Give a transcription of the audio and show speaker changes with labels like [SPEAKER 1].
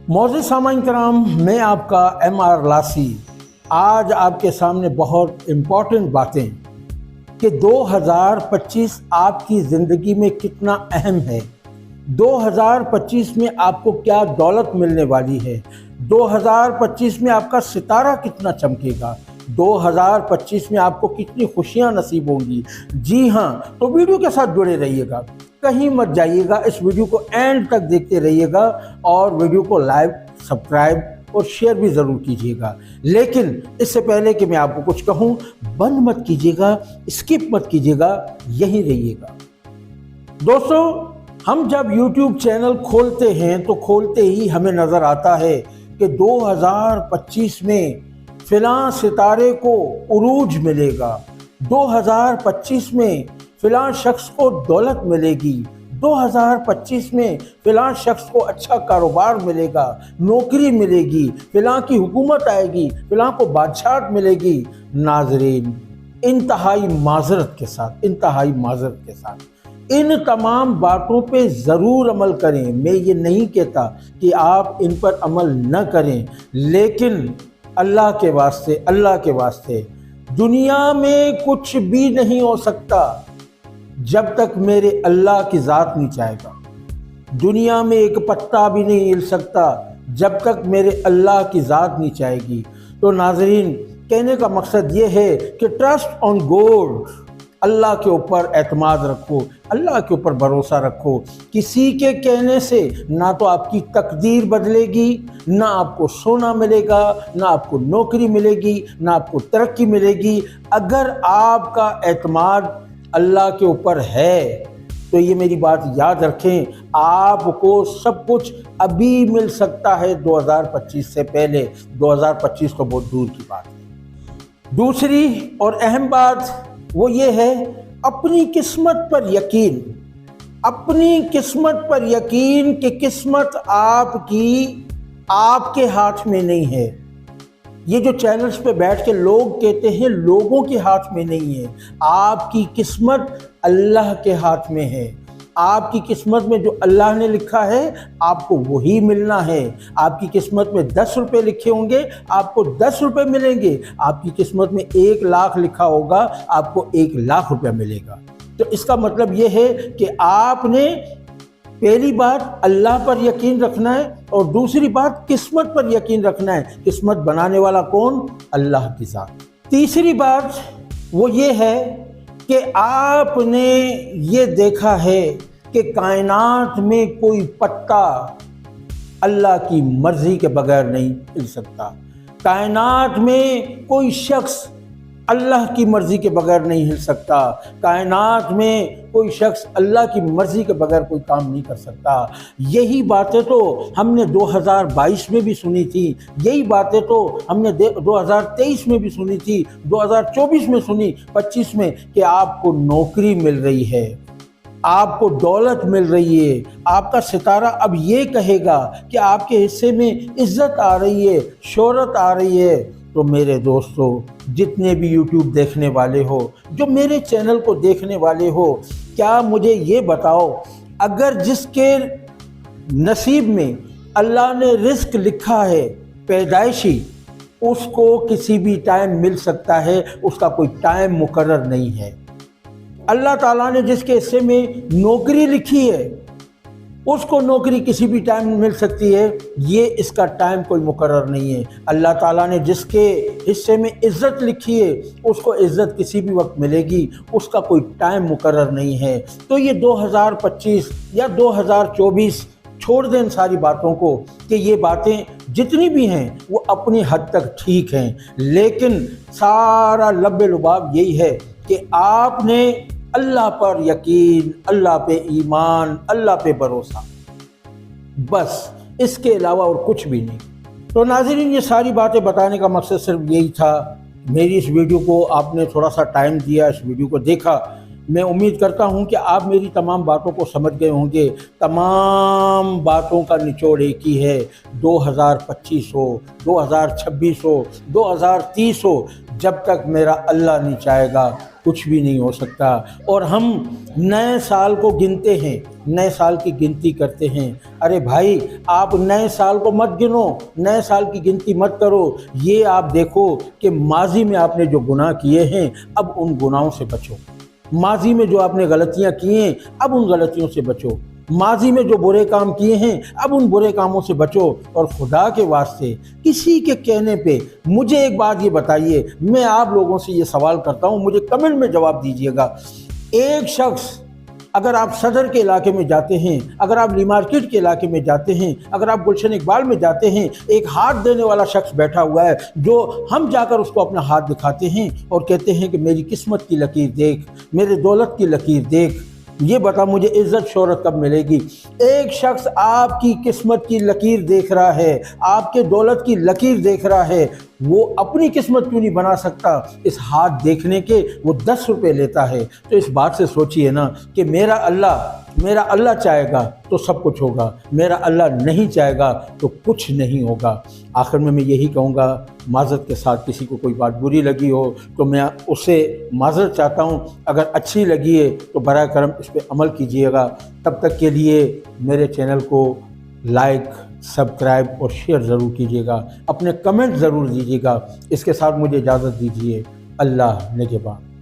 [SPEAKER 1] मोअज़्ज़िज़ सामाईन कराम, मैं आपका MR लासी आज आपके सामने बहुत इम्पॉर्टेंट बातें कि 2025 आपकी ज़िंदगी में कितना अहम है। 2025 में आपको क्या दौलत मिलने वाली है। 2025 में आपका सितारा कितना चमकेगा। 2025 में आपको कितनी खुशियां नसीब होंगी। जी हाँ, तो वीडियो के साथ जुड़े रहिएगा, कहीं मत जाइएगा। इस वीडियो को एंड तक देखते रहिएगा और वीडियो को लाइक, सब्सक्राइब और शेयर भी ज़रूर कीजिएगा। लेकिन इससे पहले कि मैं आपको कुछ कहूँ, बंद मत कीजिएगा, स्किप मत कीजिएगा, यहीं रहिएगा। दोस्तों, हम जब YouTube चैनल खोलते हैं तो खोलते ही हमें नज़र आता है कि 2025 में फ़िलां सितारे को उरूज मिलेगा, 2025 में फ़िलां शख्स को दौलत मिलेगी, 2025 में फ़िलां शख्स को अच्छा कारोबार मिलेगा, नौकरी मिलेगी, फ़िलां की हुकूमत आएगी, फ़िलां को बादशाहत मिलेगी। नाज़रीन, इंतहाई माज़रत के साथ इन तमाम बातों पे ज़रूर अमल करें। मैं ये नहीं कहता कि आप इन पर अमल न करें, लेकिन अल्लाह के वास्ते दुनिया में कुछ भी नहीं हो सकता जब तक मेरे अल्लाह की ज़ात नहीं चाहेगा। दुनिया में एक पत्ता भी नहीं हिल सकता जब तक मेरे अल्लाह की ज़ात नहीं चाहेगी। तो नाज़रीन, कहने का मकसद ये है कि ट्रस्ट ऑन गॉड, अल्लाह के ऊपर एतमाद रखो, अल्लाह के ऊपर भरोसा रखो। किसी के कहने से ना तो आपकी तकदीर बदलेगी, ना आपको सोना मिलेगा, ना आपको नौकरी मिलेगी, ना आपको तरक्की मिलेगी। अगर आपका एतमाद अल्लाह के ऊपर है तो ये मेरी बात याद रखें, आपको सब कुछ अभी मिल सकता है 2025 से पहले। 2025 तो बहुत दूर की बात है। दूसरी और अहम बात वो ये है, अपनी किस्मत पर यकीन कि किस्मत आपकी आपके हाथ में नहीं है। ये जो चैनल्स पे बैठ के लोग कहते हैं लोगों के हाथ में नहीं है, आपकी किस्मत अल्लाह के हाथ में है। आपकी किस्मत में जो अल्लाह ने लिखा है आपको वही मिलना है। आपकी किस्मत में 10 रुपये लिखे होंगे, आपको 10 रुपये मिलेंगे। आपकी किस्मत में 1 लाख लिखा होगा, आपको 1 लाख रुपया मिलेगा। तो इसका मतलब ये है कि आपने पहली बात अल्लाह पर यकीन रखना है और दूसरी बात किस्मत पर यकीन रखना है। किस्मत बनाने वाला कौन? अल्लाह की ज़ात। तीसरी बात वो ये है कि आपने ये देखा है कि कायनात में कोई पत्ता अल्लाह की मर्ज़ी के बगैर नहीं हिल सकता। कायनात में कोई शख्स अल्लाह की मर्ज़ी के बगैर नहीं हिल सकता। कायनात में कोई शख्स अल्लाह की मर्ज़ी के बगैर कोई काम नहीं कर सकता। यही बातें तो हमने 2022 में भी सुनी थी, यही बातें तो हमने 2023 में भी सुनी थी, 2024 में सुनी, 25 में, कि आपको नौकरी मिल रही है, आपको दौलत मिल रही है, आपका सितारा अब ये कहेगा कि आपके हिस्से में इज्जत आ रही है, शोहरत आ रही है। तो मेरे दोस्तों, जितने भी YouTube देखने वाले हो, जो मेरे चैनल को देखने वाले हो, क्या मुझे ये बताओ, अगर जिसके नसीब में अल्लाह ने रिस्क लिखा है पैदाइशी, उसको किसी भी टाइम मिल सकता है, उसका कोई टाइम मुकर्रर नहीं है। अल्लाह ताला ने जिसके हिस्से में नौकरी लिखी है उसको नौकरी किसी भी टाइम मिल सकती है, ये इसका टाइम कोई मुकर्रर नहीं है। अल्लाह ताला ने जिसके हिस्से में इज़्ज़त लिखी है उसको इज़्ज़त किसी भी वक्त मिलेगी, उसका कोई टाइम मुकर्रर नहीं है। तो ये 2025 या 2024 छोड़ दें इन सारी बातों को, कि ये बातें जितनी भी हैं वो अपनी हद तक ठीक हैं, लेकिन सारा लब्बे लुबाब यही है कि आपने अल्लाह पर यकीन, अल्लाह पे ईमान, अल्लाह पे भरोसा, बस इसके अलावा और कुछ भी नहीं। तो नाज़रीन, ये सारी बातें बताने का मकसद सिर्फ यही था। मेरी इस वीडियो को आपने थोड़ा सा टाइम दिया, इस वीडियो को देखा। मैं उम्मीद करता हूं कि आप मेरी तमाम बातों को समझ गए होंगे। तमाम बातों का निचोड़ एक ही है, 2025 हो, 2026 हो, 2030 हो, जब तक मेरा अल्लाह नहीं चाहेगा कुछ भी नहीं हो सकता। और हम नए साल को गिनते हैं, नए साल की गिनती करते हैं। अरे भाई, आप नए साल को मत गिनो, नए साल की गिनती मत करो। ये आप देखो कि माजी में आपने जो गुनाह किए हैं, अब उन गुनाहों से बचो। माजी में जो आपने गलतियां की हैं, अब उन गलतियों से बचो। माजी में जो बुरे काम किए हैं, अब उन बुरे कामों से बचो। और खुदा के वास्ते किसी के कहने पे मुझे एक बात ये बताइए, मैं आप लोगों से ये सवाल करता हूँ, मुझे कमेंट में जवाब दीजिएगा। एक शख्स, अगर आप सदर के इलाके में जाते हैं, अगर आप ली मार्केट के इलाके में जाते हैं, अगर आप गुलशन इकबाल में जाते हैं, एक हाथ देने वाला शख्स बैठा हुआ है, जो हम जाकर उसको अपना हाथ दिखाते हैं और कहते हैं कि मेरी किस्मत की लकीर देख, मेरे दौलत की लकीर देख, ये बता मुझे इज्जत शोहरत कब मिलेगी। एक शख्स आपकी किस्मत की लकीर देख रहा है, आपके दौलत की लकीर देख रहा है, वो अपनी किस्मत क्यों नहीं बना सकता? इस हाथ देखने के वो 10 रुपये लेता है। तो इस बात से सोचिए ना कि मेरा अल्लाह चाहेगा तो सब कुछ होगा, मेरा अल्लाह नहीं चाहेगा तो कुछ नहीं होगा। आखिर में मैं यही कहूँगा, माज़रत के साथ किसी को कोई बात बुरी लगी हो तो मैं उससे माज़रत चाहता हूँ। अगर अच्छी लगी है तो बराए करम इस पर अमल कीजिएगा। तब तक के लिए मेरे चैनल को लाइक, सब्सक्राइब और शेयर ज़रूर कीजिएगा, अपने कमेंट ज़रूर दीजिएगा। इसके साथ मुझे इजाज़त दीजिए। अल्लाह निगहबान।